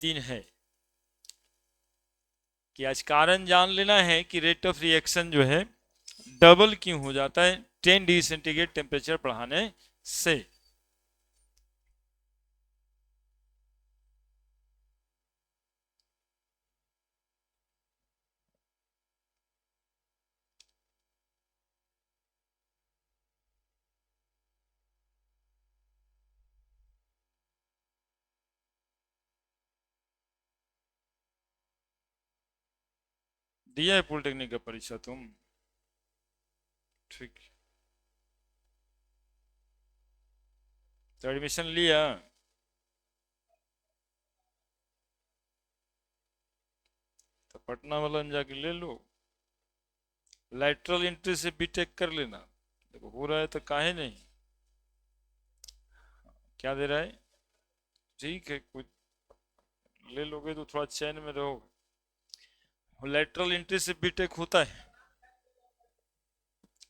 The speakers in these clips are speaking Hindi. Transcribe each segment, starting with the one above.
3 है कि आज कारण जान लेना है कि रेट ऑफ रिएक्शन जो है डबल क्यों हो जाता है 10 डिग्री सेंटीग्रेड टेम्परेचर बढ़ाने से। दिया है पॉलिटेक्निक का परीक्षा तुम? ठीक। तो एडमिशन लिया? तो पटना वाला में जाके ले लो, लैटरल एंट्री से बीटेक कर लेना। देखो हो रहा है तो काहे नहीं। क्या दे रहा है? ठीक है, कुछ ले लोगे तो थोड़ा चैन में रहोगे। लैटरल एंट्री से बीटेक होता है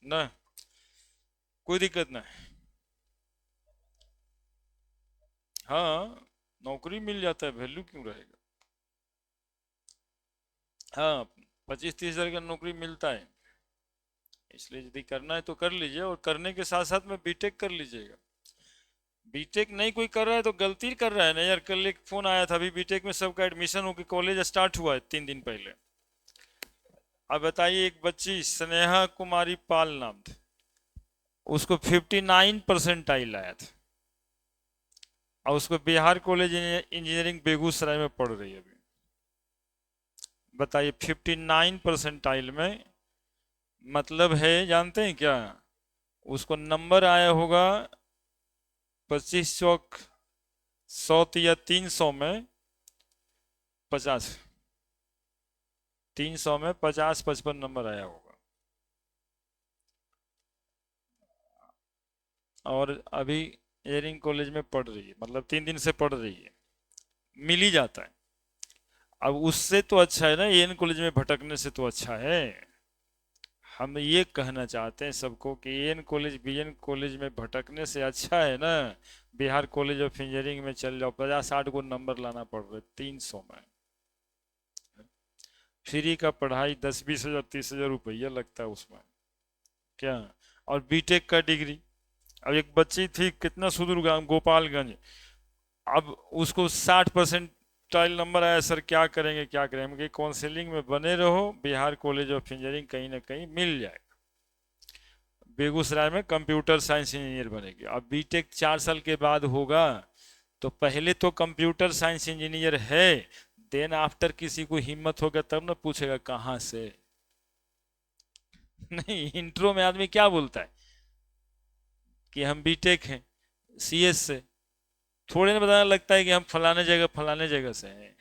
ना, कोई दिक्कत ना। हाँ, नौकरी मिल जाता है, वैल्यू क्यों रहेगा। हाँ, 25-30 हजार का नौकरी मिलता है। इसलिए यदि करना है तो कर लीजिए, और करने के साथ साथ में बीटेक कर लीजिएगा। बीटेक नहीं कोई कर रहा है तो गलती कर रहा है ना यार। कल एक फोन आया था, अभी बीटेक में सबका एडमिशन होकर कॉलेज स्टार्ट हुआ है 3 दिन पहले। अब बताइए, एक बच्ची स्नेहा कुमारी पाल नाम था, उसको 59% आया था, और उसको बिहार कॉलेज इंजीनियरिंग बेगूसराय में पढ़ रही है अभी। बताइए 59% में मतलब है, जानते हैं क्या? उसको नंबर आया होगा 25 चौक 100 या 300 में 50, 300 में 50-55 नंबर आया होगा। और अभी इंजीनियरिंग कॉलेज में पढ़ रही है, मतलब 3 दिन से पढ़ रही है, मिल ही जाता है। अब उससे तो अच्छा है ना, एन कॉलेज में भटकने से तो अच्छा है। हम ये कहना चाहते हैं सबको कि एन कॉलेज बीएन कॉलेज में भटकने से अच्छा है ना, बिहार कॉलेज ऑफ इंजीनियरिंग में चल जाओ, 50-60 को नंबर लाना पड़ रहा है 300 में। फ्री का पढ़ाई 10-20 हजार 30 हजार रुपया लगता है उसमें, क्या। और बीटेक का डिग्री। अब एक बच्ची थी, कितना सुदूर गांव, गोपालगंज। अब उसको 60% नंबर आया, सर क्या करेंगे क्या करेंगे। हम कहे काउंसलिंग में बने रहो, बिहार कॉलेज ऑफ इंजीनियरिंग कहीं ना कहीं मिल जाए। बेगूसराय में कंप्यूटर साइंस इंजीनियर बनेगी। अब बीटेक 4 साल के बाद होगा, तो पहले तो कंप्यूटर साइंस इंजीनियर है, देन आफ्टर किसी को हिम्मत होगा तब ना पूछेगा कहाँ से। नहीं, इंट्रो में आदमी क्या बोलता है कि हम बीटेक हैं सीएस से, थोड़े ना बताने लगता है कि हम फलाने जगह से हैं।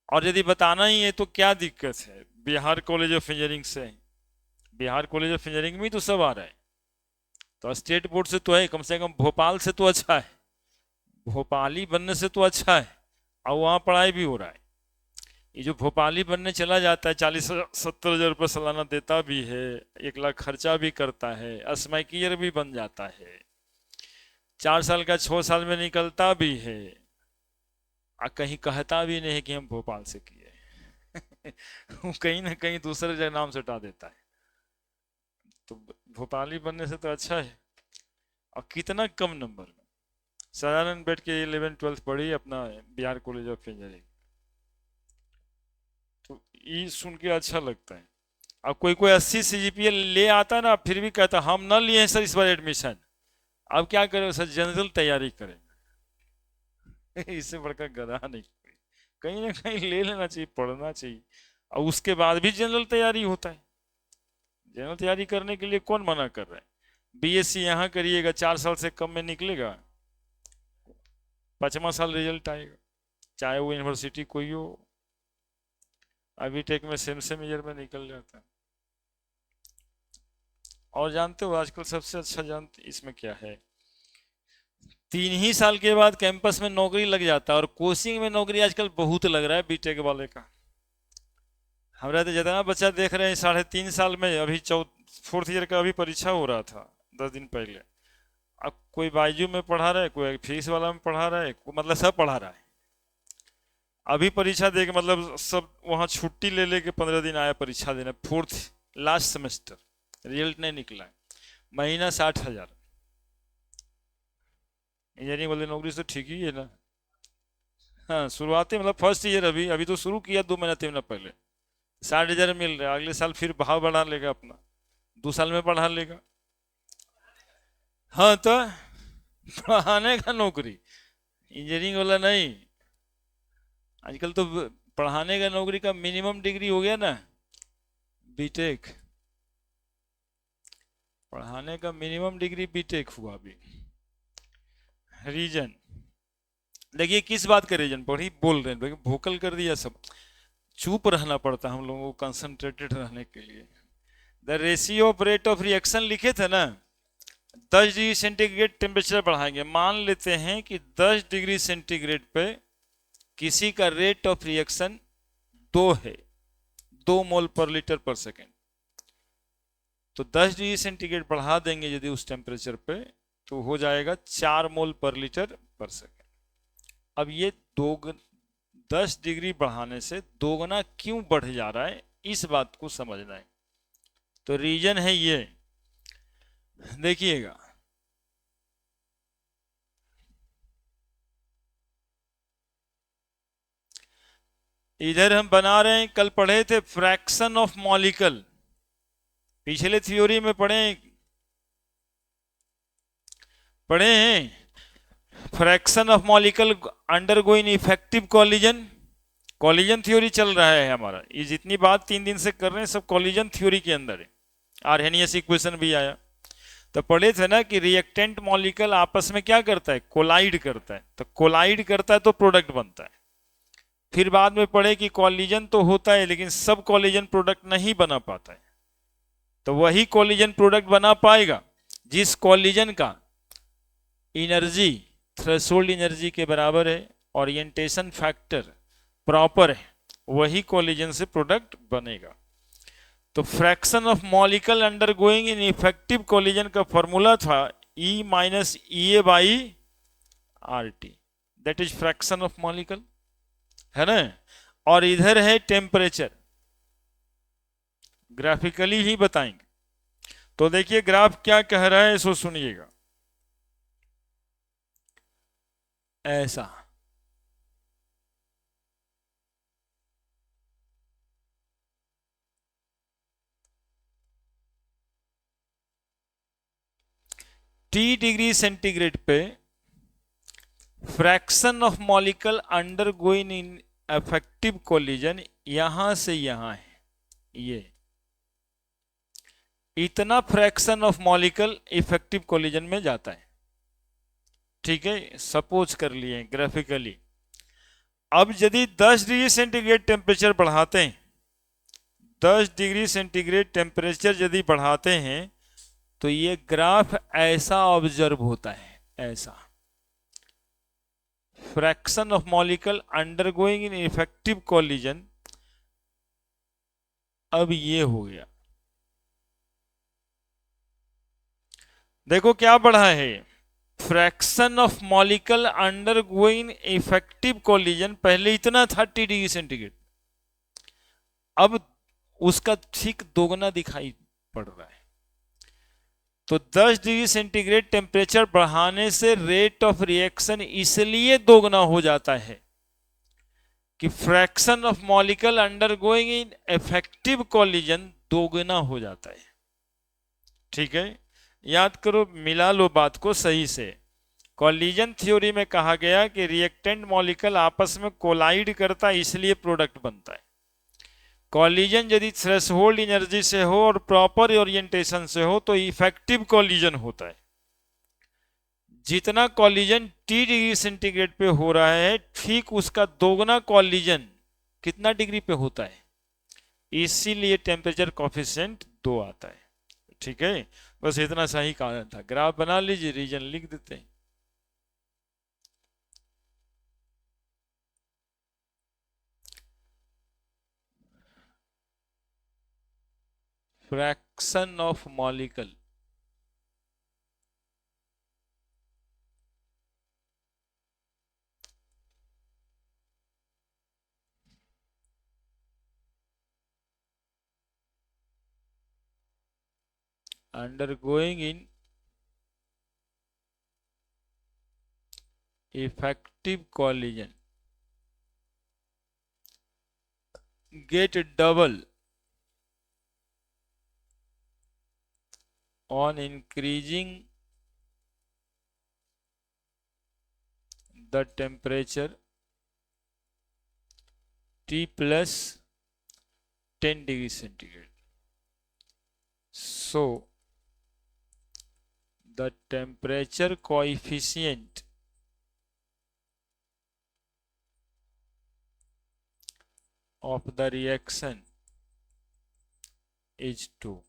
और यदि बताना ही है तो क्या दिक्कत है, बिहार कॉलेज ऑफ इंजीनियरिंग से हैं। बिहार कॉलेज ऑफ इंजीनियरिंग में ही तो सब आ रहा है, तो स्टेट बोर्ड से तो है, कम से कम भोपाल से तो अच्छा है, भोपाली बनने से तो अच्छा है। और वहाँ पढ़ाई भी हो रहा है। ये जो भोपाली बनने चला जाता है, 40-70 हजार रुपये सालाना देता भी है, 1 लाख खर्चा भी करता है, असमैकियर भी बन जाता है, 4 साल का 6 साल में निकलता भी है, और कहीं कहता भी नहीं कि हम भोपाल से किए। वो कहीं ना कहीं दूसरे जगह नाम सटा देता है। तो भोपाली बनने से तो अच्छा है। और कितना कम नंबर में सदानंद बैठ के 11-12 पढ़ी अपना, बिहार कॉलेज ऑफ इंजीनियरिंग। तो ये सुन के अच्छा लगता है। अब कोई कोई 80 सीजीपीए ले आता ना, फिर भी कहता हम ना लिए हैं सर इस बार एडमिशन। अब क्या करें सर, जनरल तैयारी करें। इससे बढ़कर गधा नहीं कोई। कहीं ना कहीं ले लेना चाहिए, पढ़ना चाहिए। और उसके बाद भी जनरल तैयारी होता है। जनरल तैयारी करने के लिए कौन मना कर रहा है। बीएससी यहाँ करिएगा, 4 साल से कम में निकलेगा, 5वां साल रिजल्ट आएगा, चाहे वो यूनिवर्सिटी कोई हो। अभी टेक में सेम ईयर में निकल जाता है। और जानते हो आजकल सबसे अच्छा जानते इसमें क्या है, 3 ही साल के बाद कैंपस में नौकरी लग जाता है। और कोचिंग में नौकरी आजकल बहुत लग रहा है बीटेक वाले का। हमारा तो जितना बच्चा देख रहे हैं 3.5 साल में, अभी 4th ईयर का अभी परीक्षा हो रहा था 10 दिन पहले, अब कोई बायजू में पढ़ा रहा है, कोई फिजिक्स वाला में पढ़ा रहा है, मतलब सब पढ़ा रहा है। अभी परीक्षा दे के मतलब सब वहाँ छुट्टी ले लेके 15 दिन आया परीक्षा देने, फोर्थ लास्ट सेमेस्टर, रिजल्ट नहीं निकला है, महीना 60,000। इंजीनियरिंग वाले नौकरी से ठीक ही है ना। हाँ शुरुआती मतलब फर्स्ट ईयर, अभी अभी तो शुरू किया 2 महीना 3 महीना पहले, 60,000 मिल रहा है, अगले साल फिर भाव बढ़ा लेगा अपना, 2 साल में बढ़ा लेगा। हाँ तो पढ़ाने का नौकरी, इंजीनियरिंग वाला नहीं। आजकल तो पढ़ाने का नौकरी का मिनिमम डिग्री हो गया ना, बीटेक। पढ़ाने का मिनिमम डिग्री बीटेक हुआ अभी। रीजन देखिए किस बात का रीजन पढ़ी बोल रहे हैं, भोकल कर दिया सब, चुप रहना पड़ता हम लोगों को कंसंट्रेटेड रहने के लिए। The ratio of rate of reaction लिखे थे ना, 10 डिग्री सेंटीग्रेड टेम्परेचर बढ़ाएंगे, मान लेते हैं कि 10 डिग्री सेंटीग्रेड पे किसी का रेट ऑफ रिएक्शन 2 है, 2 मोल/लीटर/सेकेंड, तो 10 डिग्री सेंटीग्रेड बढ़ा देंगे यदि उस टेम्परेचर पे, तो हो जाएगा 4 मोल/लीटर/सेकेंड। अब ये 10 डिग्री बढ़ाने से दोगुना क्यों बढ़ जा रहा है, इस बात को समझना है। तो रीजन है ये, देखिएगा इधर हम बना रहे हैं, कल पढ़े थे फ्रैक्शन ऑफ मॉलिक्यूल, पिछले थ्योरी में पढ़े हैं fraction of molecule undergoing effective collision. Collision theory चल रहा है हमारा, ये जितनी बात 3 दिन से कर रहे हैं सब कॉलिजन थ्योरी के अंदर है। आर्हेनियस इक्वेशन भी आया, तो पढ़े थे ना कि रिएक्टेंट मॉलिक्यूल आपस में क्या करता है, कोलाइड करता है, तो कोलाइड करता है तो प्रोडक्ट बनता है। फिर बाद में पढ़े कि कॉलिजन तो होता है लेकिन सब कॉलिजन प्रोडक्ट नहीं बना पाता है, तो वही कॉलिजन प्रोडक्ट बना पाएगा जिस कॉलिजन का एनर्जी थ्रेशोल्ड एनर्जी के बराबर है, ओरिएंटेशन फैक्टर प्रॉपर है, वही कॉलिजन से प्रोडक्ट बनेगा। तो fraction of molecule undergoing in effective collision का फॉर्मूला था E minus EA by RT, that is fraction of molecule, है ना। और इधर है टेम्परेचर, ग्राफिकली ही बताएंगे। तो देखिए ग्राफ क्या कह रहा है, इसको सुनिएगा। ऐसा T°C पे fraction of molecule undergoing in effective collision यहां से यहां है, ये इतना fraction of molecule effective collision में जाता है, ठीक है, सपोज कर लिए ग्राफिकली। अब यदि 10 डिग्री सेंटीग्रेड टेम्परेचर बढ़ाते हैं, 10 डिग्री सेंटीग्रेड टेम्परेचर यदि बढ़ाते हैं तो ये ग्राफ ऐसा ऑब्जर्व होता है, ऐसा fraction of molecule undergoing in effective collision. अब ये हो गया, देखो क्या बढ़ा है, fraction of molecule undergoing effective collision पहले इतना था 30 डिग्री सेंटीग्रेड, अब उसका ठीक दोगुना दिखाई पड़ रहा है। तो 10 डिग्री सेंटीग्रेड टेम्परेचर बढ़ाने से रेट ऑफ रिएक्शन इसलिए दोगुना हो जाता है कि fraction of molecule undergoing in effective collision दोगुना हो जाता है, ठीक है। याद करो, मिला लो बात को सही से। कोलिजन थ्योरी में कहा गया कि रिएक्टेंट मॉलिक्यूल आपस में कोलाइड करता है इसलिए प्रोडक्ट बनता है। कॉलिजन यदि थ्रेशोल्ड एनर्जी से हो और प्रॉपर ओरिएंटेशन से हो तो इफेक्टिव कॉलिजन होता है। जितना कॉलिजन T°C पे हो रहा है ठीक उसका दोगुना कॉलिजन कितना डिग्री पे होता है, इसीलिए टेम्परेचर कॉफिशिएंट 2 आता है, ठीक है। बस इतना सही कारण था, ग्राफ बना लीजिए, रीजन लिख देते हैं। Fraction of molecule undergoing in effective collision get double on increasing the temperature T plus 10 degrees centigrade. So the temperature coefficient of the reaction is 2.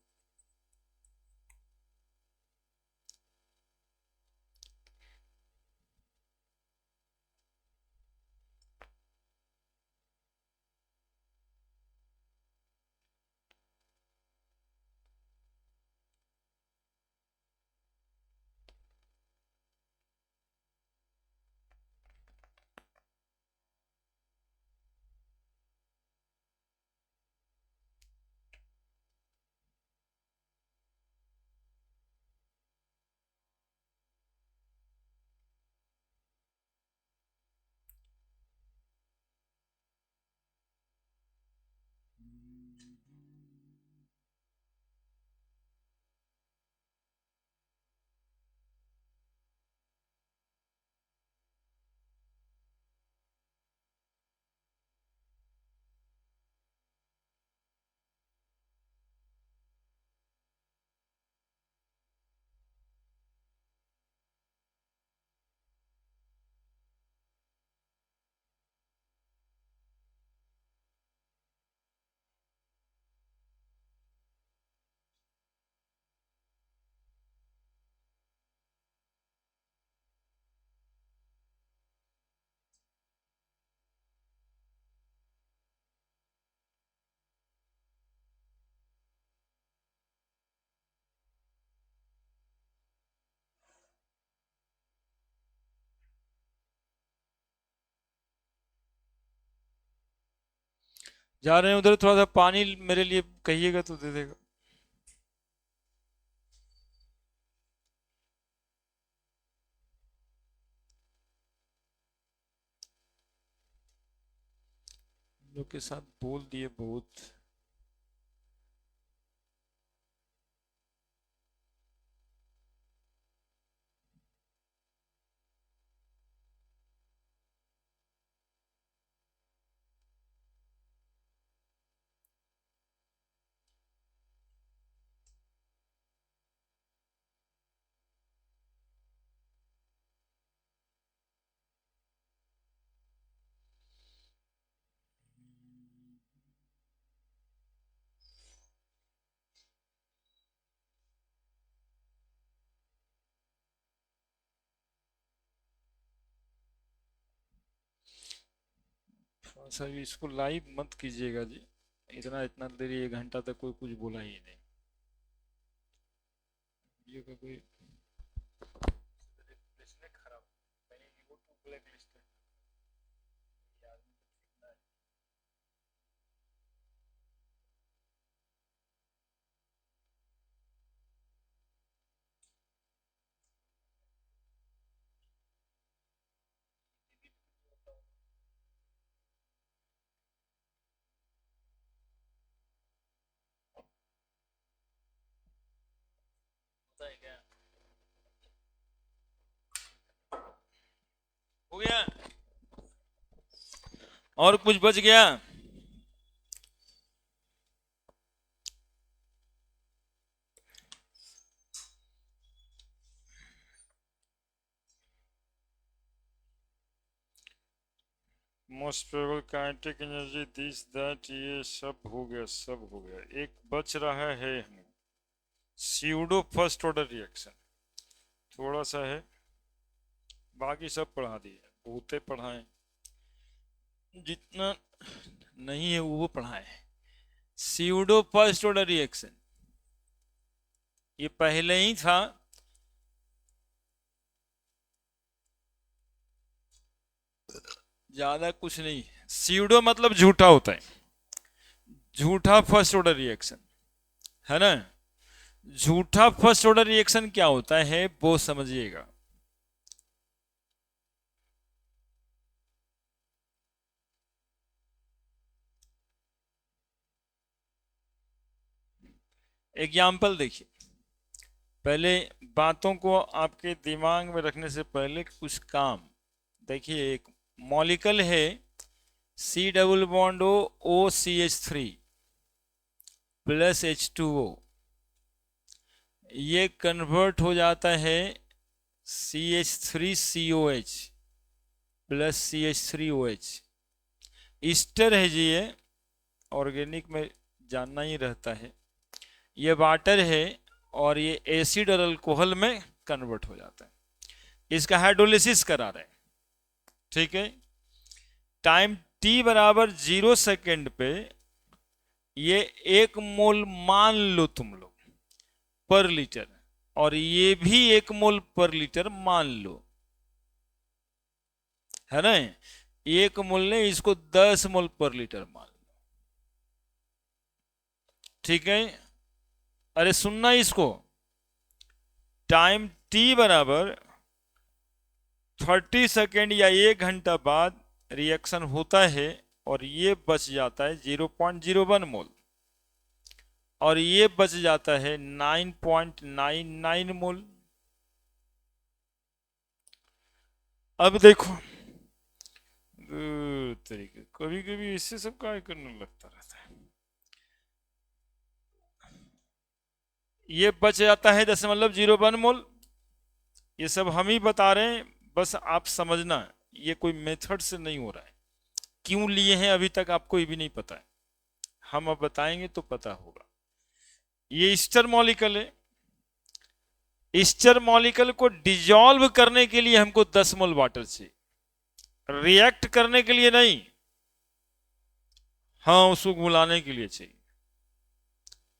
जा रहे हैं उधर, थोड़ा सा पानी मेरे लिए कहिएगा तो दे देगा। लोग के साथ बोल दिए बहुत। थोड़ा सा भी इसको लाइव मत कीजिएगा जी, इतना इतना देरी 1 घंटा तक कोई कुछ बोला ही नहीं। वीडियो का कोई खराब, मैंने यूट्यूब ब्लैक लिस्ट होता है क्या? हो गया और कुछ बच गया? Most probable kinetic energy this that, ये सब हो गया, सब हो गया। एक बच रहा है स्यूडो फर्स्ट ऑर्डर रिएक्शन, थोड़ा सा है, बाकी सब पढ़ा दिए, बहुते पढ़ाए, जितना नहीं है वो पढ़ाए। स्यूडो फर्स्ट ऑर्डर रिएक्शन ये पहले ही था, ज्यादा कुछ नहीं। स्यूडो मतलब झूठा होता है, झूठा फर्स्ट ऑर्डर रिएक्शन है ना। झूठा फर्स्ट ऑर्डर रिएक्शन क्या होता है वो समझिएगा। एग्जाम्पल देखिए, पहले बातों को आपके दिमाग में रखने से पहले कुछ काम देखिए। एक मॉलिक्यूल है C double bond O CH3 plus H2O, ये कन्वर्ट हो जाता है CH3COH प्लस CH3OH। ईस्टर है जी, ये ऑर्गेनिक में जानना ही रहता है। ये वाटर है और ये एसिड और अल्कोहल में कन्वर्ट हो जाता है। इसका हाइड्रोलिसिस करा रहे हैं, ठीक है। टाइम t बराबर 0 सेकेंड पे ये 1 मोल मान लो तुम लोग पर लीटर, और ये भी 1 मोल पर लीटर मान लो, है ना। 1 मोल ने इसको 10 मोल पर लीटर मान लो, ठीक है। अरे सुनना इसको, टाइम t बराबर 30 सेकेंड या 1 घंटा बाद रिएक्शन होता है और ये बच जाता है 0.01 मोल और ये बच जाता है 9.99 मोल। अब देखो तरीके, कभी कभी इससे सब काय करने लगता रहता है। ये बच जाता है 0.01 मोल। ये सब हम ही बता रहे हैं, बस आप समझना, ये कोई मेथड से नहीं हो रहा है। क्यों लिए हैं अभी तक आपको ये भी नहीं पता है, हम अब बताएंगे तो पता होगा। ये ईस्टर मॉलिक्यूल है, ईस्टर मॉलिक्यूल को डिजॉल्व करने के लिए हमको 10 मोल वाटर चाहिए, रिएक्ट करने के लिए नहीं, हाँ उसको घुलाने के लिए चाहिए,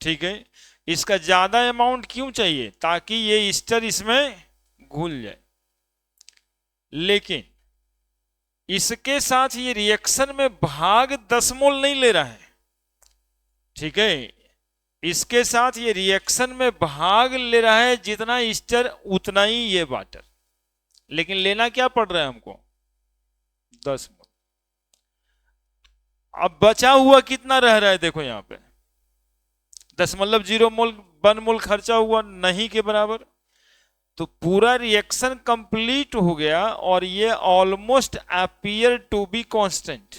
ठीक है। इसका ज्यादा अमाउंट क्यों चाहिए, ताकि ये ईस्टर इसमें घुल जाए। लेकिन इसके साथ ये रिएक्शन में भाग 10 मोल नहीं ले रहा है, ठीक है। इसके साथ ये रिएक्शन में भाग ले रहा है जितना ईस्टर उतना ही ये वाटर, लेकिन लेना क्या पड़ रहा है हमको, 10 मोल। अब बचा हुआ कितना रह रहा है, देखो यहां पे 10 मोल 1 मोल खर्चा हुआ नहीं के बराबर, तो पूरा रिएक्शन कंप्लीट हो गया और ये almost appear to be constant,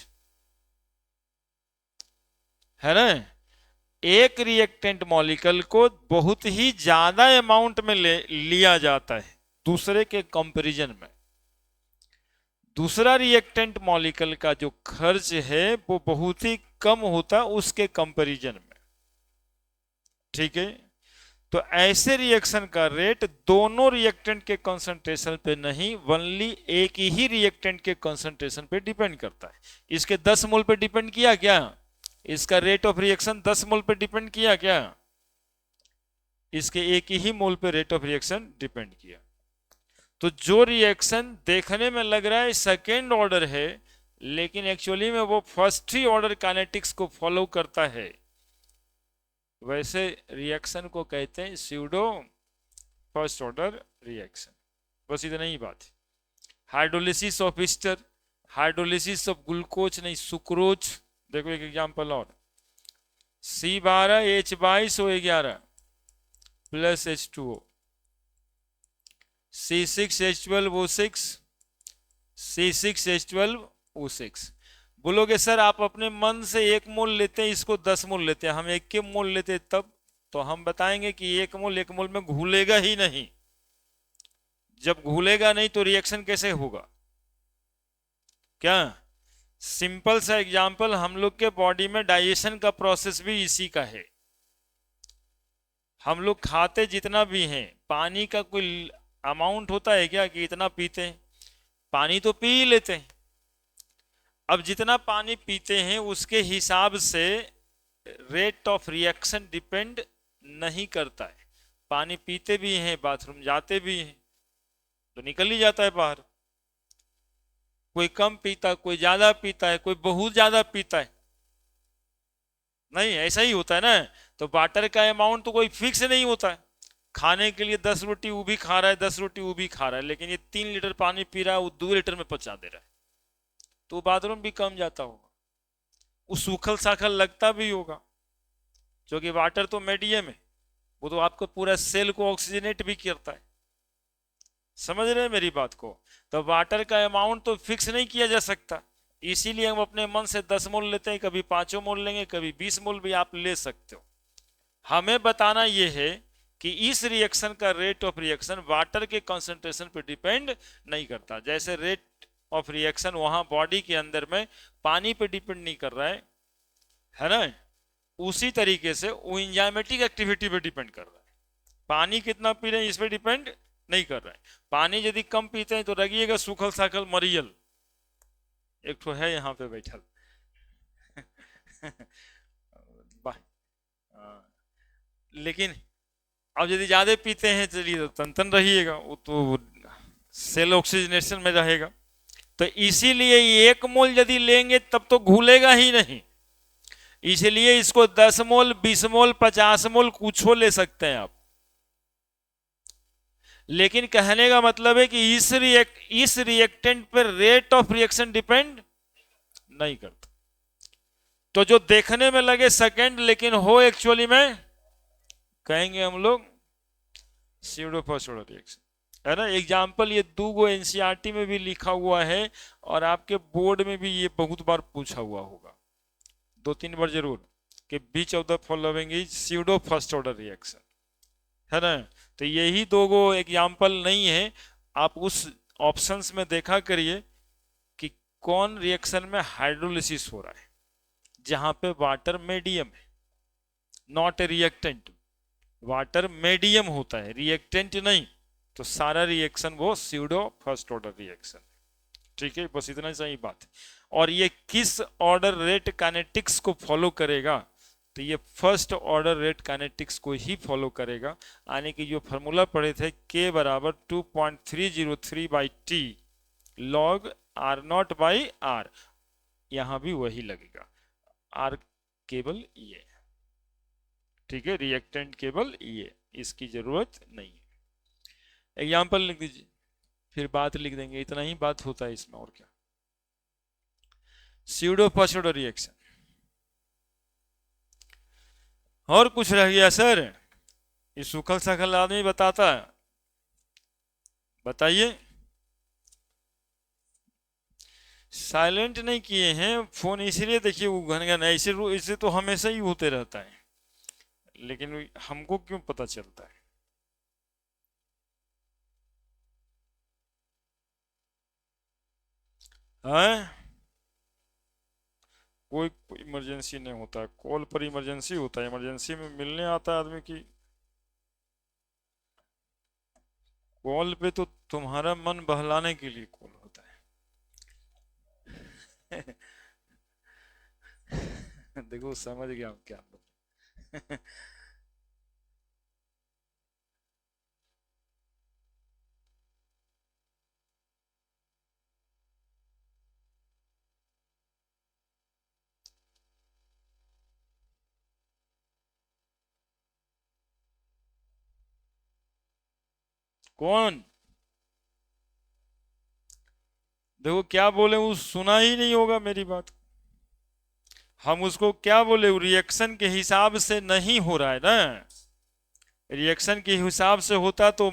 है ना। एक रिएक्टेंट मॉलिक्यूल को बहुत ही ज्यादा अमाउंट में लिया जाता है दूसरे के कंपैरिजन में। दूसरा रिएक्टेंट मॉलिक्यूल का जो खर्च है वो बहुत ही कम होता है उसके कंपैरिजन में, ठीक है। तो ऐसे रिएक्शन का रेट दोनों रिएक्टेंट के कंसंट्रेशन पे नहीं, ओनली एक ही रिएक्टेंट के कंसंट्रेशन पे डिपेंड करता है। इसके 10 मोल पे डिपेंड किया क्या, इसका रेट ऑफ रिएक्शन 10 मोल पे डिपेंड किया क्या, इसके एक ही मोल पे रेट ऑफ रिएक्शन डिपेंड किया। तो जो रिएक्शन देखने में लग रहा है सेकेंड ऑर्डर है, लेकिन एक्चुअली में वो फर्स्ट ही ऑर्डर काइनेटिक्स को फॉलो करता है, वैसे रिएक्शन को कहते हैं स्यूडो फर्स्ट ऑर्डर रिएक्शन। बस इतना ही बात है। Hydrolysis of Easter, hydrolysis of glucose नहीं सुक्रोज। देखो एक एग्जांपल और, C12H22O11 plus H2O, C6H12O6, C6H12O6। बोलोगे सर आप अपने मन से 1 मोल लेते हैं, इसको 10 मोल लेते हैं, हम 1 के मोल लेते तब, तो हम बताएंगे कि 1 मोल में घुलेगा ही नहीं। जब घुलेगा नहीं तो रिएक्शन कैसे होगा, क्या। सिंपल सा एग्जांपल, हम लोग के बॉडी में डाइजेशन का प्रोसेस भी इसी का है। हम लोग खाते जितना भी हैं, पानी का कोई अमाउंट होता है क्या कि इतना पीते हैं, पानी तो पी ही लेते हैं। अब जितना पानी पीते हैं उसके हिसाब से रेट ऑफ रिएक्शन डिपेंड नहीं करता है। पानी पीते भी हैं, बाथरूम जाते भी हैं, तो निकल ही जाता है बाहर। कोई कम पीता, कोई ज्यादा पीता है, कोई बहुत ज्यादा पीता है, नहीं ऐसा ही होता है ना। तो वाटर का अमाउंट तो कोई फिक्स नहीं होता है। खाने के लिए 10 रोटी वो भी खा रहा है, 10 रोटी वो भी खा रहा है, लेकिन ये 3 लीटर पानी पी रहा है, वो 2 लीटर में पचा दे रहा है, तो बाथरूम भी कम जाता होगा, वो सूखल साखल लगता भी होगा, क्योंकि वाटर तो मीडियम है, वो तो आपको पूरा सेल को ऑक्सीजनेट भी करता है। समझ रहे हैं मेरी बात को? तो वाटर का अमाउंट तो फिक्स नहीं किया जा सकता, इसीलिए हम अपने मन से 10 मोल लेते हैं, कभी 5 मोल लेंगे, कभी 20 मोल भी आप ले सकते हो। हमें बताना यह है कि इस रिएक्शन का रेट ऑफ रिएक्शन वाटर के कंसंट्रेशन पर डिपेंड नहीं करता। जैसे रेट ऑफ रिएक्शन वहां बॉडी के अंदर में पानी पे डिपेंड नहीं कर रहा है ना, उसी तरीके से वो एंजाइमेटिक एक्टिविटी पे डिपेंड कर रहा है। पानी कितना पी रहे हैं इस पे डिपेंड नहीं कर रहा है। पानी यदि कम पीते हैं तो रगिएगा सूखल साखल मरियल, एक तो है यहाँ पे बैठल लेकिन अब यदि ज्यादा पीते हैं चलिए तो तन रहिएगा, वो तो सेल ऑक्सीजनेशन में रहेगा। तो इसीलिए 1 मोल यदि लेंगे तब तो घुलेगा ही नहीं, इसलिए इसको 10 मोल 20 मोल 50 मोल कुछ ले सकते हैं आप। लेकिन कहने का मतलब है कि इस रिएक्टेंट पर रेट ऑफ रिएक्शन डिपेंड नहीं करता। तो जो देखने में लगे सेकंड लेकिन हो एक्चुअली में कहेंगे हम लोग स्यूडो फर्स्ट ऑर्डर रिएक्शन, है ना। एग्जाम्पल ये 2 एनसीईआरटी में भी लिखा हुआ है और आपके बोर्ड में भी ये बहुत बार पूछा हुआ होगा, 2-3 बार जरूर, कि which of the following is pseudo first order reaction, है ना। तो यही 2 एग्जाम्पल नहीं है, आप उस ऑप्शंस में देखा करिए कि कौन रिएक्शन में हाइड्रोलिसिस हो रहा है, जहां पे वाटर मीडियम है, not a reactant. Water medium होता है, रिएक्टेंट नहीं, तो सारा रिएक्शन वो स्यूडो फर्स्ट ऑर्डर रिएक्शन। ठीक है, बस इतना सही बात है। और ये किस ऑर्डर रेट काइनेटिक्स को फॉलो करेगा, तो ये फर्स्ट ऑर्डर रेट काइनेटिक्स को ही फॉलो करेगा। आने की जो फॉर्मूला पढ़े थे K बराबर 2.303/T log R0/R, यहां भी वही लगेगा, R केवल ये, ठीक है, रिएक्टेंट केवल ये, इसकी जरूरत नहीं है। एग्जाम्पल लिख दीजिए, फिर बात लिख देंगे, इतना ही बात होता है इसमें, और क्या। स्यूडो फर्स्ट ऑर्डर रिएक्शन, और कुछ रह गया सर? ये सूखल साखल आदमी बताता है, बताइए। साइलेंट नहीं किए हैं फोन, इसलिए देखिए वो घन ऐसे इसे तो हमेशा ही होते रहता है, लेकिन हमको क्यों पता चलता है? हैं? कोई इमरजेंसी नहीं होता, कॉल पर इमरजेंसी होता है, इमरजेंसी में मिलने आता है आदमी की। कॉल पे तो तुम्हारा मन बहलाने के लिए कॉल होता है देखो समझ गया क्या कौन? देखो क्या बोले, वो सुना ही नहीं होगा मेरी बात। हम उसको क्या बोले, रिएक्शन के हिसाब से नहीं हो रहा है ना, रिएक्शन के हिसाब से होता तो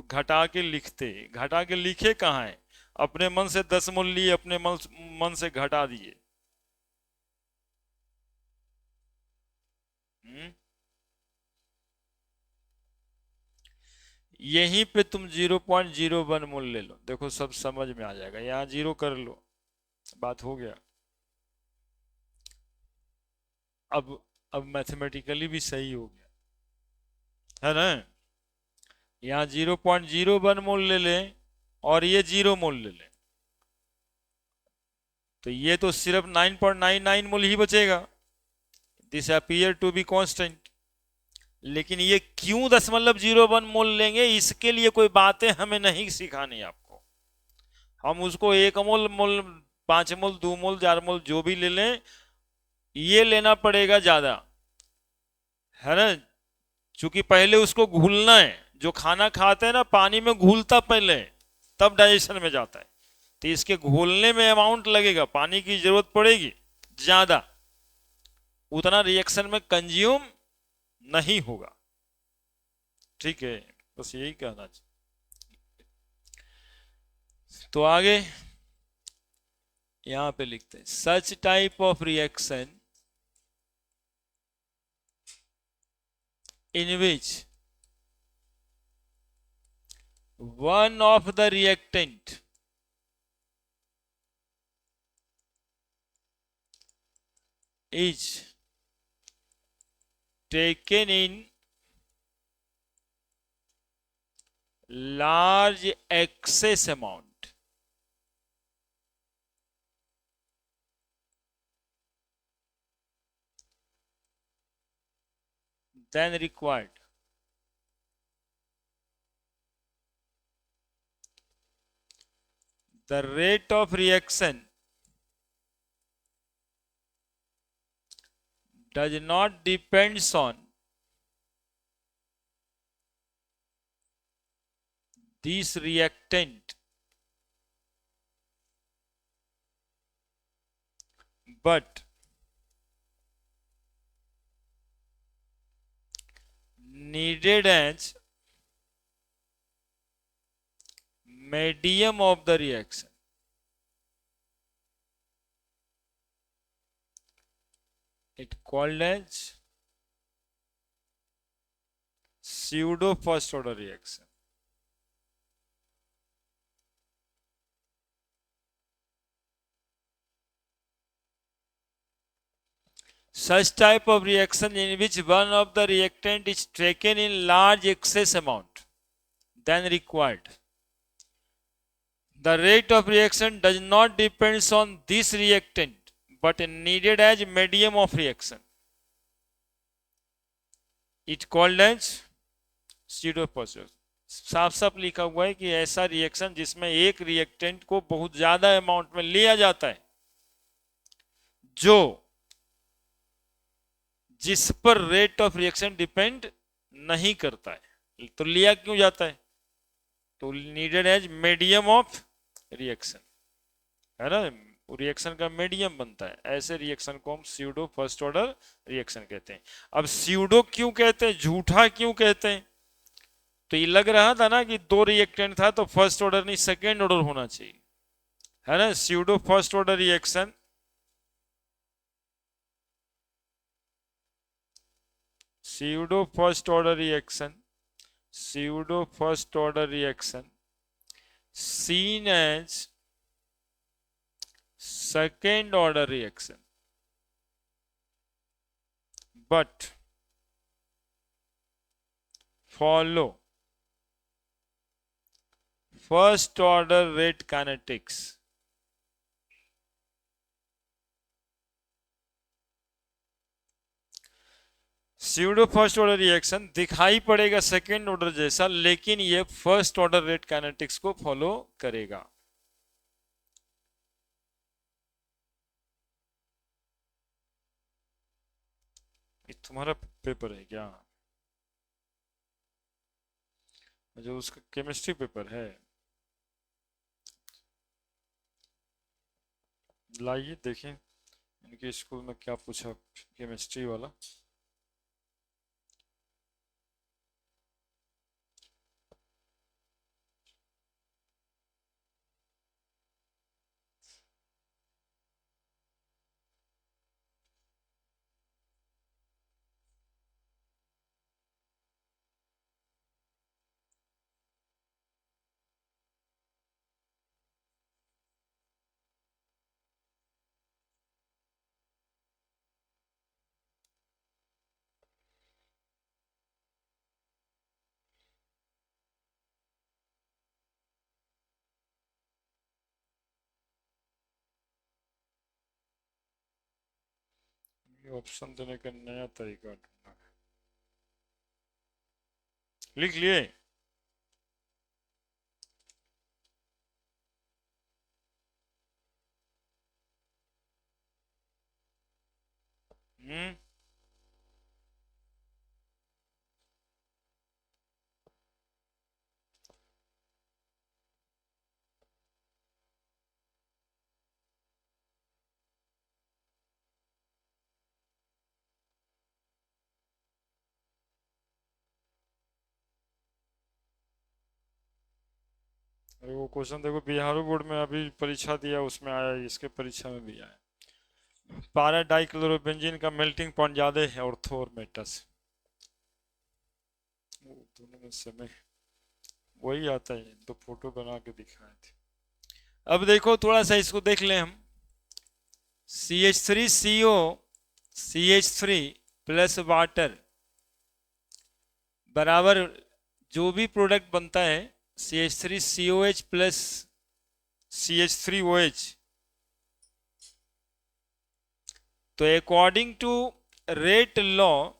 घटा के लिखते, घटा के लिखे कहाँ है? अपने मन से 10 मोल लिए, अपने मन से घटा दिए। यहीं पे तुम 0.01 मोल ले लो, देखो सब समझ में आ जाएगा, यहाँ 0 कर लो, बात हो गया। अब मैथमेटिकली भी सही हो गया, है ना। यहाँ 0.01 मोल ले लें और ये 0 मोल ले लें, तो ये तो सिर्फ 9.99 मोल ही बचेगा, this appear to be constant. लेकिन ये क्यों 0.01 मोल लेंगे, इसके लिए कोई बातें हमें नहीं सिखानी आपको। हम उसको 1 मोल, 5 मोल, 2 मोल, 4 मोल जो भी ले लें, ये लेना पड़ेगा ज्यादा, है ना, क्योंकि पहले उसको घुलना है। जो खाना खाते हैं ना पानी में घुलता पहले, तब डाइजेशन में जाता है। तो इसके घोलने में अमाउंट लगेगा, पानी की जरूरत पड़ेगी ज्यादा, उतना रिएक्शन में कंज्यूम नहीं होगा। ठीक है, बस यही कहना चाहिए। तो आगे यहां पे लिखते हैं such type of reaction in which one of the reactant is taken in large excess amount, then required. The rate of reaction does not depends on this reactant but needed as medium of the reaction. It called as pseudo first order reaction. Such type of reaction in which one of the reactant is taken in large excess amount than required. The rate of reaction does not depends on this reactant but needed as medium of reaction. It called as pseudo positive. साफ साफ लिखा हुआ है कि ऐसा रिएक्शन जिसमें एक रिएक्टेंट को बहुत ज्यादा अमाउंट में लिया जाता है, जो जिस पर रेट ऑफ रिएक्शन डिपेंड नहीं करता है। तो लिया क्यों जाता है? तो needed as medium of reaction, है ना, रिएक्शन का मीडियम बनता है। ऐसे रिएक्शन को हम स्यूडो फर्स्ट ऑर्डर रिएक्शन कहते हैं। अब स्यूडो क्यों कहते हैं, झूठा क्यों कहते हैं? तो ये लग रहा था ना कि दो रिएक्टेंट था तो फर्स्ट ऑर्डर नहीं सेकेंड ऑर्डर होना चाहिए, है ना। Pseudo first order reaction, pseudo first order reaction, pseudo first order reaction seen as second order reaction but follow first order rate kinetics. Pseudo first order reaction दिखाई पड़ेगा सेकेंड ऑर्डर जैसा, लेकिन ये फर्स्ट ऑर्डर रेट काइनेटिक्स को फॉलो करेगा। ये तुम्हारा पेपर है क्या? जो उसका केमिस्ट्री पेपर है, लाइए देखें इनके स्कूल में क्या पूछा केमिस्ट्री वाला। ऑप्शन देने का नया तरीका ढूंढना है। लिख लिए? हम्म, अरे वो क्वेश्चन देखो, बिहार बोर्ड में अभी परीक्षा दिया उसमें आया, इसके परीक्षा में भी आया। पारा डाइक्लोरोबेंजीन का मेल्टिंग पॉइंट ज्यादा है ऑर्थो और मेटा से, वो दोनों में समय वही आता है, तो फोटो बना के दिखाए थे। अब देखो थोड़ा सा इसको देख लें हम। CH3CO CH3 प्लस वाटर बराबर जो भी प्रोडक्ट बनता है CH3COH प्लस CH3OH, तो अकॉर्डिंग टू रेट लॉ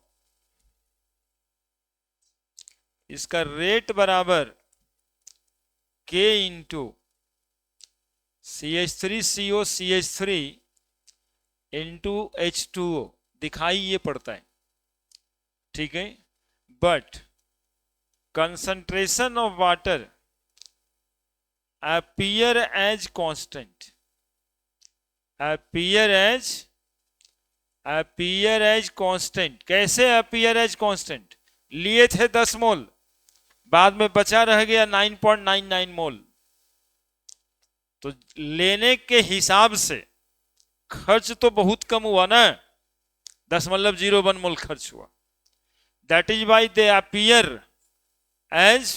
इसका रेट बराबर K into CH3CO CH3 into H2O दिखाई ये पड़ता है, ठीक है। But concentration of water appear as constant, appear as constant। कैसे appear as constant? लिए थे 10 मोल, बाद में बचा रह गया 9.99 मोल, तो लेने के हिसाब से खर्च तो बहुत कम हुआ ना, 10.01 मोल खर्च हुआ। That is why they appear as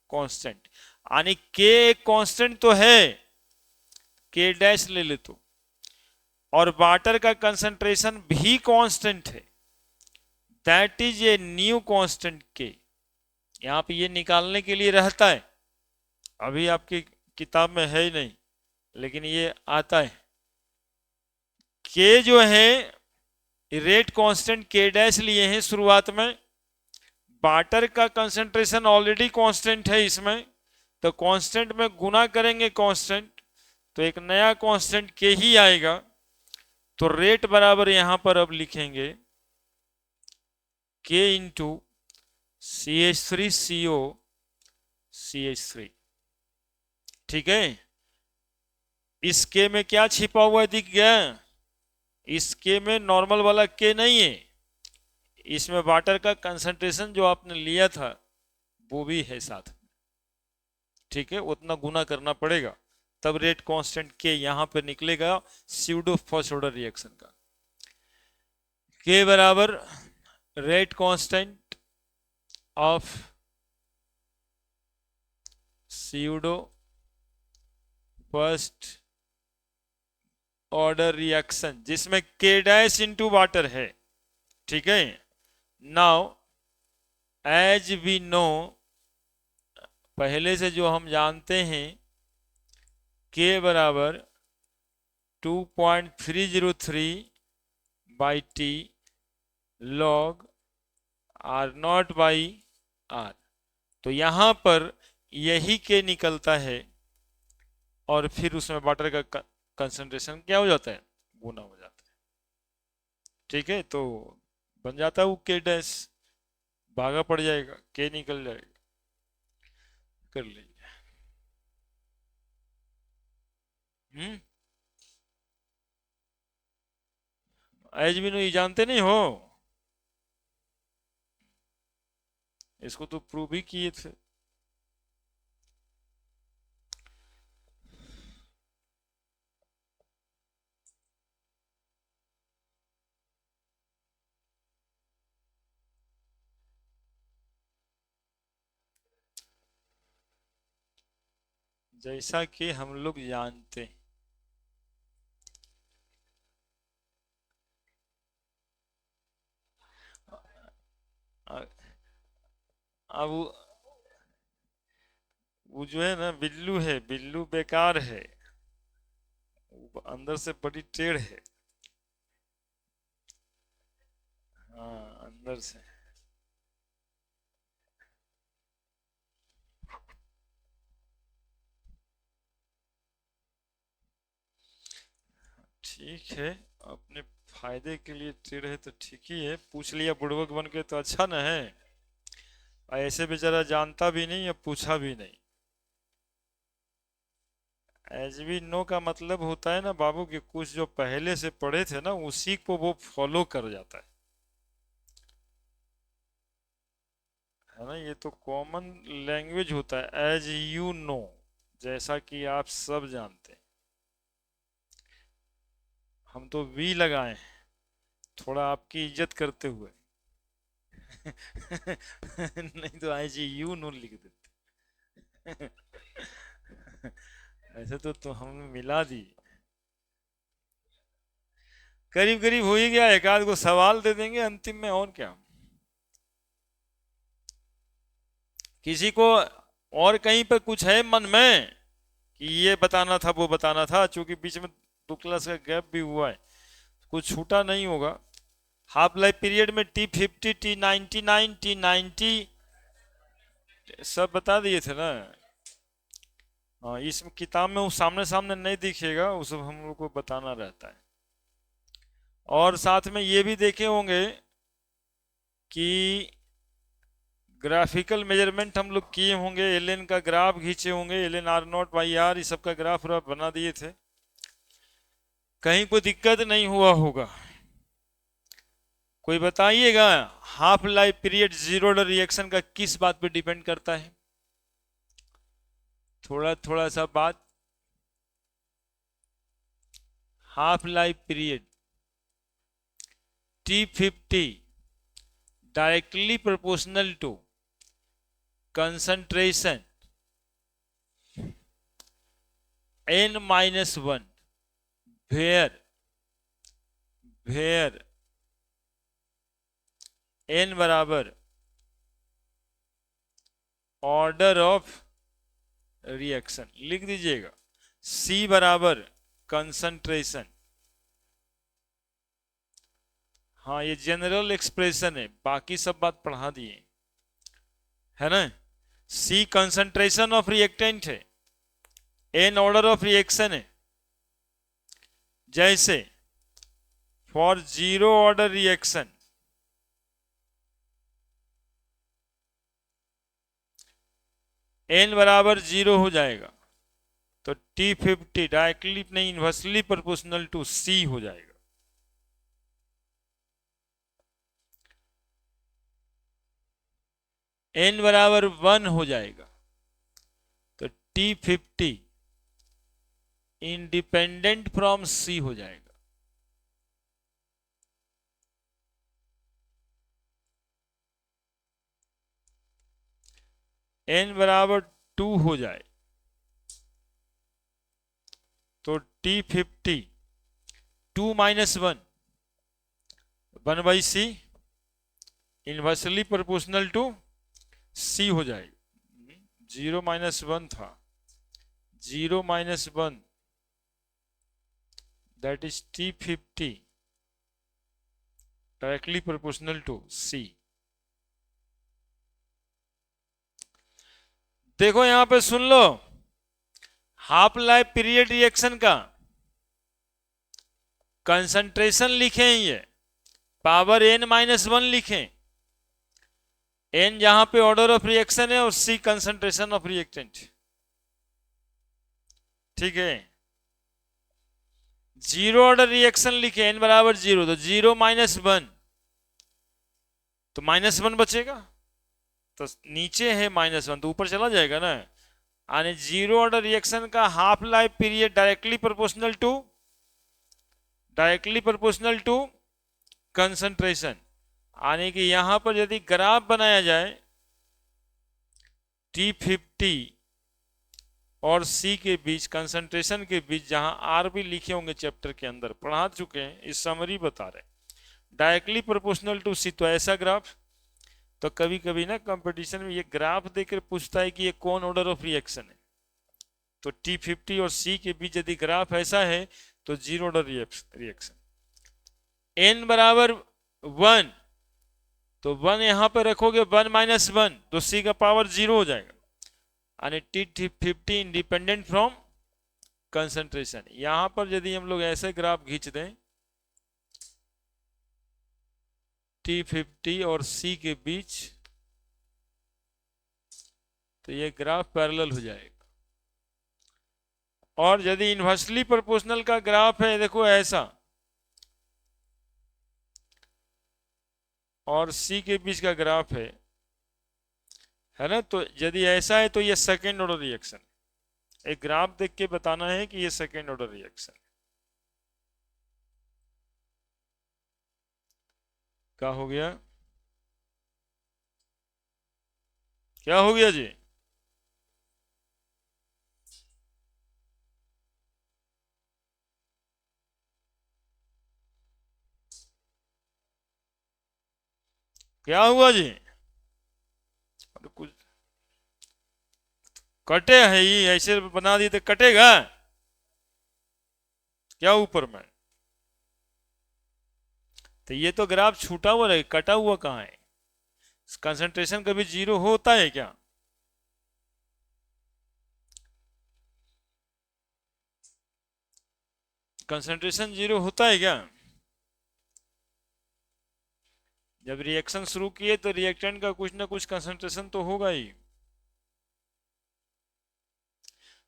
constant, यानी के एक कांस्टेंट तो है, के डैश ले ले तो, और वाटर का कंसंट्रेशन भी कांस्टेंट है, that is a new constant के। यहां पे ये निकालने के लिए रहता है, अभी आपकी किताब में है ही नहीं, लेकिन ये आता है। के जो है रेट कांस्टेंट के डैश लिए हैं शुरुआत में, वाटर का कंसंट्रेशन ऑलरेडी कांस्टेंट है इसमें, तो कांस्टेंट में गुना करेंगे कांस्टेंट, तो एक नया कांस्टेंट के ही आएगा। तो रेट बराबर यहां पर अब लिखेंगे के इंटू CH3CO CH3, ठीक है। इस के में क्या छिपा हुआ दिख गया? इस के में नॉर्मल वाला के नहीं है, इसमें वाटर का कंसंट्रेशन जो आपने लिया था वो भी है साथ में, ठीक है। उतना गुना करना पड़ेगा तब रेट कांस्टेंट के यहां पे निकलेगा स्यूडो फर्स्ट ऑर्डर रिएक्शन का। के बराबर rate constant of pseudo first order reaction जिसमें के डैश इंटू वाटर है, ठीक है। नाउ एज वी नो, पहले से जो हम जानते हैं, के बराबर 2.303 by T log R naught by R, तो यहां पर यही के निकलता है और फिर उसमें वाटर का कंसंट्रेशन क्या हो जाता है, गुना हो जाता है, ठीक है। तो बन जाता है वो के डैश, भागा पड़ जाएगा, के निकल जाएगा, कर लीजिए। एज भी नहीं जानते नहीं हो, इसको तो प्रूव ही किए थे। जैसा कि हम लोग जानते हैं, अब वो जो है ना बिल्लू है, बिल्लू बेकार है, वो अंदर से बड़ी टेढ़ है, हाँ अंदर से। ठीक है, अपने फायदे के लिए टेढ़ है तो ठीक ही है, पूछ लिया बुड़बक बन के तो अच्छा न है, ऐसे बेचारा जानता भी नहीं या पूछा भी नहीं। एज वी नो का मतलब होता है ना बाबू कि कुछ जो पहले से पढ़े थे ना उसी को वो फॉलो कर जाता है ना, ये तो कॉमन लैंग्वेज होता है, एज यू नो, जैसा कि आप सब जानते हैं, हम तो वी लगाए हैं थोड़ा आपकी इज्जत करते हुए। नहीं तो आई जी यू नू लिख देते। ऐसे तो हमने मिला दी। करीब करीब हो ही गया, एक आध को सवाल दे देंगे अंतिम में, और क्या। किसी को और कहीं पर कुछ है मन में कि ये बताना था वो बताना था, चूंकि बीच में 2 क्लास का गैप भी हुआ है, कुछ छूटा नहीं होगा। हाफ लाइफ पीरियड में T50, T99, T90 सब बता दिए थे ना। हाँ, इस किताब में वो सामने सामने नहीं दिखेगा, वो सब हम लोग को बताना रहता है। और साथ में ये भी देखे होंगे कि ग्राफिकल मेजरमेंट हम लोग किए होंगे, एलएन का ग्राफ खींचे होंगे, एलएन R0/R, इस सब का ग्राफ बना दिए थे, कहीं कोई दिक्कत नहीं हुआ होगा। कोई बताइएगा half life period zero order reaction का किस बात पे डिपेंड करता है? थोड़ा थोड़ा सा बात। Half life period T50 directly proportional to concentration n-1 where n बराबर ऑर्डर ऑफ रिएक्शन, लिख दीजिएगा। C बराबर कंसंट्रेशन। हाँ, ये जनरल एक्सप्रेशन है, बाकी सब बात पढ़ा दिए है ना। C कंसंट्रेशन ऑफ रिएक्टेंट है, N ऑर्डर ऑफ रिएक्शन है। जैसे for zero order reaction N बराबर 0 हो जाएगा, तो T50 डायरेक्टली नहीं, इनवर्सली प्रोपोर्शनल टू C हो जाएगा। N बराबर 1 हो जाएगा, तो T50 इंडिपेंडेंट फ्रॉम C हो जाएगा। N बराबर 2 हो जाए तो T50 2 - 1 1/C inversely proportional to C हो जाएगा। 0 - 1 था, 0 - 1 that is T50 directly proportional to C। देखो यहां पे सुन लो, हाफ लाइफ पीरियड रिएक्शन का कंसंट्रेशन लिखें, ये पावर n-1 लिखें। n जहां पे ऑर्डर ऑफ रिएक्शन है और C कंसंट्रेशन ऑफ रिएक्टेंट, ठीक है। जीरो ऑर्डर रिएक्शन लिखे n बराबर 0, तो 0 - 1 तो -1 बचेगा, तो नीचे है -1 तो ऊपर चला जाएगा ना। यानी जीरो ऑर्डर रिएक्शन का half life period directly proportional to concentration. यानी कि यहां पर यदि ग्राफ बनाया जाए T50 और C के बीच, कंसंट्रेशन के बीच, जहां R भी लिखे होंगे चैप्टर के अंदर, पढ़ा चुके हैं, इस समरी बता रहे, डायरेक्टली प्रोपोर्शनल टू C, तो ऐसा ग्राफ। तो कभी कभी ना कंपटीशन में ये ग्राफ देकर पूछता है कि ये कौन ऑर्डर ऑफ रिएक्शन है, तो T50 और C के बीच यदि ग्राफ ऐसा है तो जीरो ऑर्डर रिएक्शन। N बराबर 1, तो 1 यहां पर रखोगे, 1 - 1 तो C का पावर 0 हो जाएगा, यानी T50 इंडिपेंडेंट फ्रॉम कंसंट्रेशन। यहां पर यदि हम लोग ऐसे ग्राफ खींच दें T50 और C के बीच, तो ये ग्राफ पैरेलल हो जाएगा। और यदि इनवर्सली प्रोपोर्शनल का ग्राफ है, देखो ऐसा, और C के बीच का ग्राफ है ना, तो यदि ऐसा है तो ये सेकेंड ऑर्डर रिएक्शन, एक ग्राफ देख के बताना है कि ये सेकेंड ऑर्डर रिएक्शन। क्या हो गया, क्या हो गया जी? क्या हुआ जी? अरे कुछ कटे है, ये ऐसे बना दिए तो कटेगा क्या ऊपर में? तो ये तो ग्राफ छूटा हुआ है, कटा हुआ कहाँ है? कंसंट्रेशन कभी जीरो होता है क्या? कंसंट्रेशन जीरो होता है क्या? जब रिएक्शन शुरू किए तो रिएक्टेंट का कुछ ना कुछ कंसंट्रेशन तो होगा ही।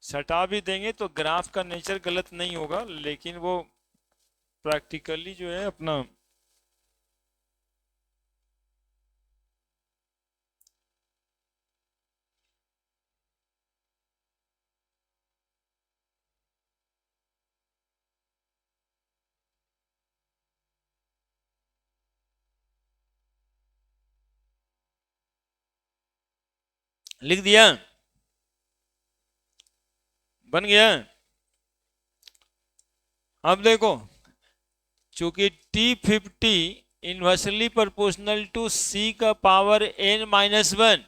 सटा भी देंगे तो ग्राफ का नेचर गलत नहीं होगा, लेकिन वो प्रैक्टिकली जो है अपना लिख दिया, बन गया। अब देखो, चूंकि T50 inversely proportional to C का पावर n-1,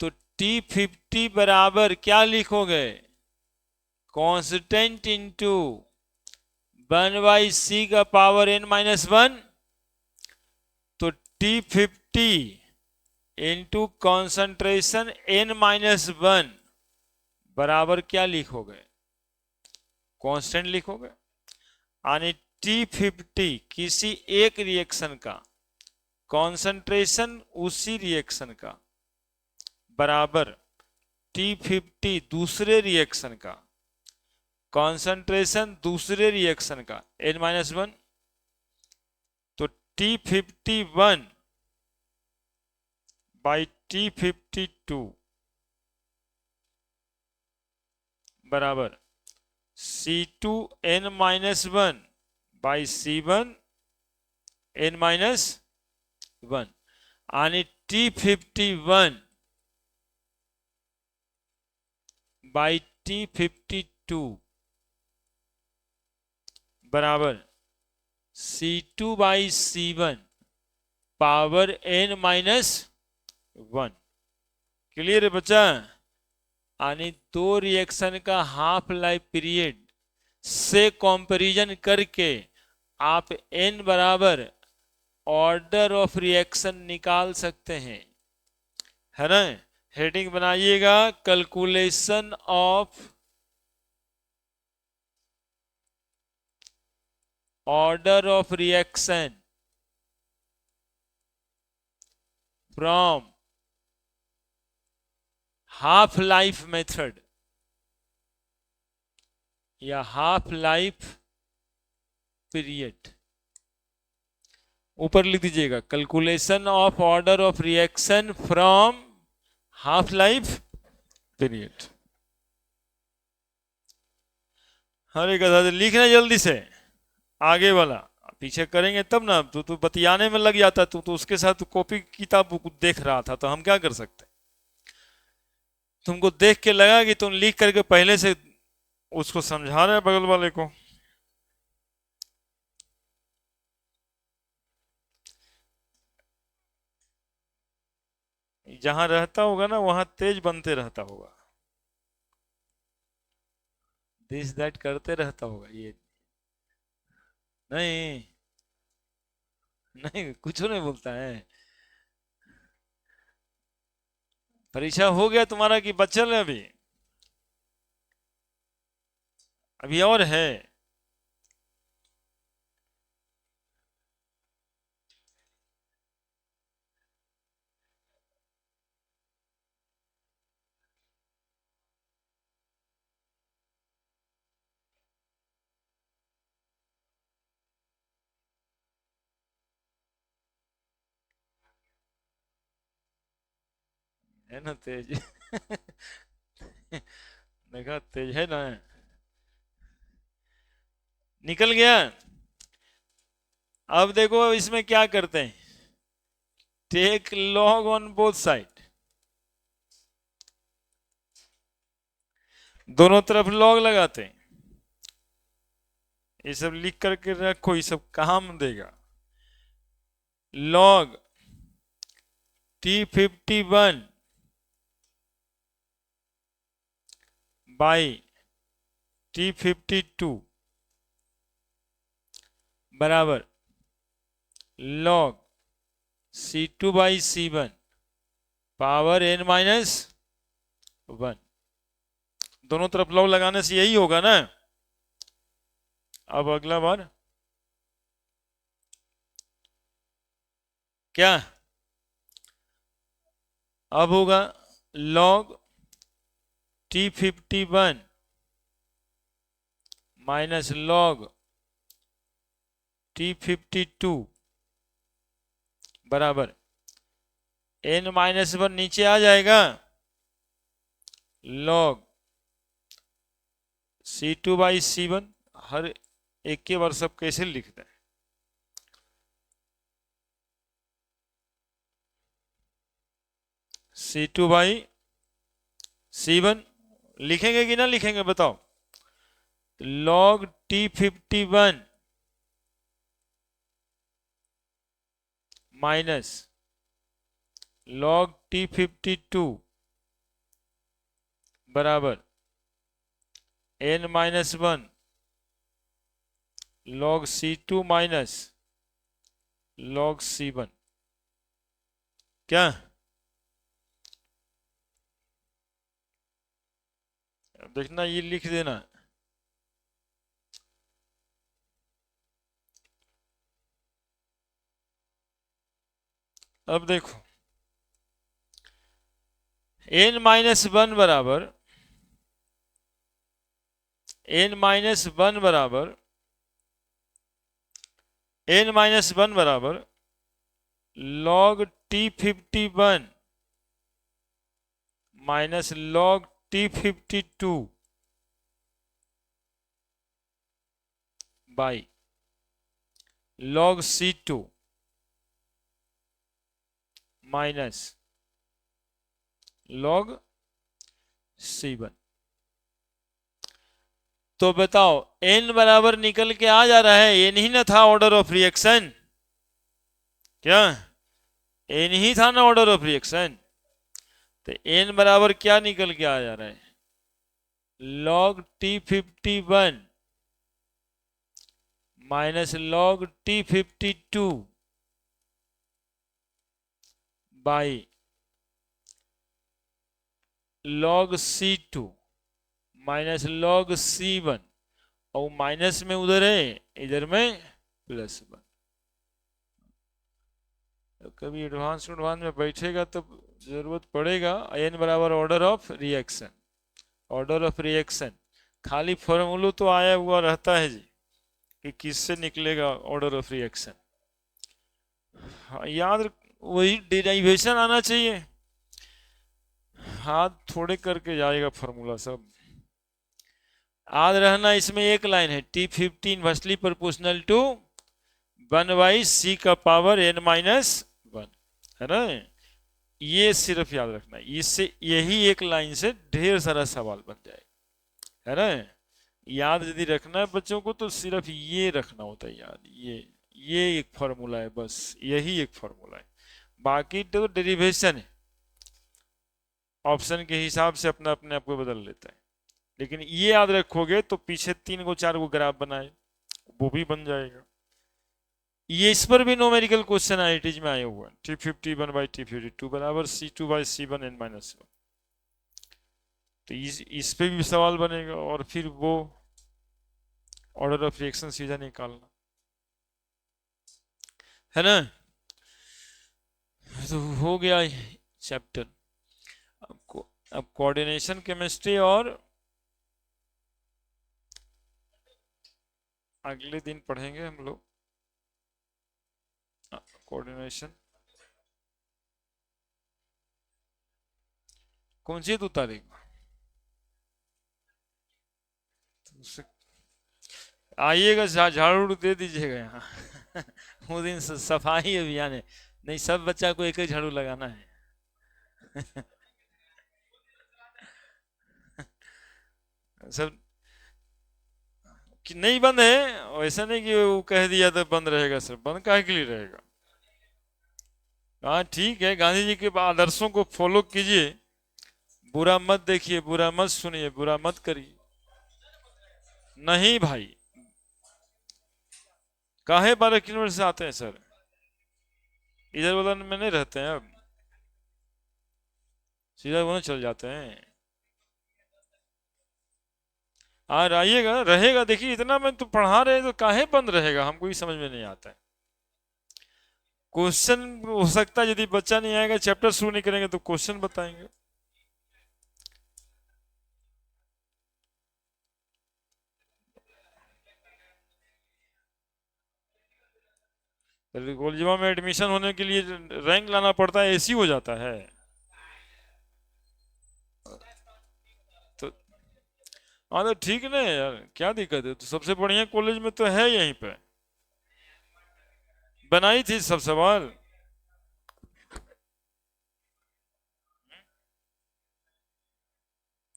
तो T50 बराबर क्या लिखोगे? कांस्टेंट इंटू 1/c का पावर n-1। तो T50 इंटू कॉन्सेंट्रेशन n-1 बराबर क्या लिखोगे? कांस्टेंट लिखोगे। यानी T50 किसी एक रिएक्शन का कॉन्सेंट्रेशन उसी रिएक्शन का बराबर T50 दूसरे रिएक्शन का कॉन्सेंट्रेशन दूसरे रिएक्शन का n-1। तो T51 बाई T52 बराबर C2n-1 बाई C1 n-1 आणि T51 बाई T52 बराबर C2 by C1 power n-1। Clear है बच्चा? यानी दो रिएक्शन का हाफ लाइफ पीरियड से कंपैरिजन करके आप n बराबर ऑर्डर ऑफ रिएक्शन निकाल सकते हैं, है ना? हेडिंग बनाइएगा, calculation of order of reaction from half life method या हाफ लाइफ पीरियड। ऊपर लिख दीजिएगा calculation of order of reaction from half life period. अरे गधा लिखना जल्दी से, आगे वाला पीछे करेंगे तब ना। तू बतियाने में लग जाता, तू तो उसके साथ कॉपी किताब देख रहा था, तो हम क्या कर सकते? तुमको देख के लगा कि तुम लिख करके पहले से उसको समझा रहे बगल वाले को। जहां रहता होगा ना वहां तेज बनते रहता होगा, दिस दैट करते रहता होगा ये। नहीं नहीं, कुछ नहीं बोलता है। परीक्षा हो गया तुम्हारा कि बचल है अभी? अभी और है? है ना तेज? देखा तेज है ना, निकल गया। अब देखो इसमें क्या करते हैं, take log on both side, दोनों तरफ लॉग लगाते हैं। ये सब लिख करके रखो, ये सब काम देगा। लॉग T51 बाई T52 बराबर log C2 by C1 power n-1। दोनों तरफ लॉग लगाने से यही होगा ना। अब अगला बार क्या, अब होगा log T51 minus log T52 बराबर n-1 नीचे आ जाएगा, लॉग C2 बाई C1। हर एक के बार सब कैसे लिखते हैं, C2 बाई C1 लिखेंगे कि ना लिखेंगे बताओ। Log T51 minus log T52 बराबर n-1 log C2 minus log C1। क्या, देखना ये लिख देना। अब देखो n-1 बराबर n-1 बराबर n-1 बराबर log T51 minus log T52 by log C2 minus log C1। तो बताओ n बराबर निकल के आ जा रहा है, ये नहीं ना था ऑर्डर ऑफ रिएक्शन, क्या n ही था ना ऑर्डर ऑफ रिएक्शन। तो n बराबर क्या निकल के आ जा रहा है, log T51 minus log T52 by log C2 minus log C1, और माइनस में उधर है, इधर में +1। कभी एडवांस में बैठेगा तो जरूरत पड़ेगा। n बराबर order of reaction, order of reaction खाली फॉर्मूला तो आया हुआ रहता है जी कि किससे निकलेगा ऑर्डर ऑफ रिएक्शन। हाँ, याद वही डेरिवेशन आना चाहिए, हाथ थोड़े करके जाएगा फॉर्मूला सब। याद रहना इसमें एक लाइन है, T50 inversely proportional to 1/c का पावर n-1 है ना। ये सिर्फ याद रखना, इससे यही एक लाइन से ढेर सारा सवाल बन जाएगा, है ना। याद यदि रखना है बच्चों को तो सिर्फ ये रखना होता है याद, ये एक फॉर्मूला है, बस यही एक फॉर्मूला है, बाकी तो डेरिवेशन है, ऑप्शन के हिसाब से अपना अपने आप को बदल लेता है। लेकिन ये याद रखोगे तो पीछे 3 को 4 को ग्राफ बनाए वो भी बन जाएगा। ये इस पर भी न्यूमेरिकल क्वेश्चन आईआईटीज में आए हुए हैं, T51 बाई T52 बराबर C2 बाई C1 n-1। तो इस पे भी सवाल बनेगा, और फिर वो ऑर्डर ऑफ रिएक्शन सीधा निकालना है ना। तो हो गया चैप्टर। अब कोऑर्डिनेशन केमिस्ट्री और अगले दिन पढ़ेंगे हम लोग कोऑर्डिनेशन। कौन सी 2 तारीख? आइएगा, झाड़ू दे दीजिएगा यहाँ। वो दिन सफाई अभियान है, नहीं सब बच्चा को एक एक झाड़ू लगाना है। सब कि नहीं बंद है, ऐसा नहीं कि वो कह दिया तो बंद रहेगा, सर बंद काहे के लिए रहेगा। हाँ ठीक है, गांधी जी के आदर्शों को फॉलो कीजिए, बुरा मत देखिए, बुरा मत सुनिए, बुरा मत करिए। नहीं भाई, काहे 12 किलोमीटर से आते हैं सर, इधर वाला में नहीं रहते हैं अब, सीधा वहां चल जाते हैं। हाँ आइएगा, रहेगा, देखिए इतना मैं तो पढ़ा रहे तो काहे बंद रहेगा, हमको ये समझ में नहीं आता है। क्वेश्चन हो सकता है, यदि बच्चा नहीं आएगा, चैप्टर शुरू नहीं करेंगे तो क्वेश्चन बताएंगे। कॉलेजवा में एडमिशन होने के लिए रैंक लाना पड़ता है, एसी हो जाता है। तो हाँ तो ठीक है ना यार, क्या दिक्कत है, तो सबसे बढ़िया कॉलेज में तो है यहीं पे, बनाई थी सब सवाल।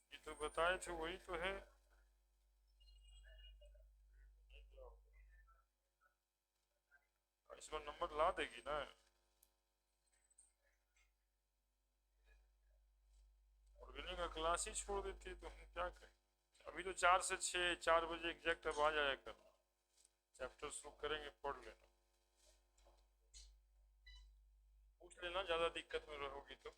ये तो बताए थे, वही तो है। इस बार नंबर ला देगी ना, ऑर्गेनिक का क्लास ही छोड़ देती है तो हम क्या करें। अभी तो 4 से 6, 4 बजे एग्जैक्ट अब आ जाया करना, चैप्टर शुरू करेंगे, पढ़ लेना, पूछ लेना, ज्यादा दिक्कत में रहोगी तो।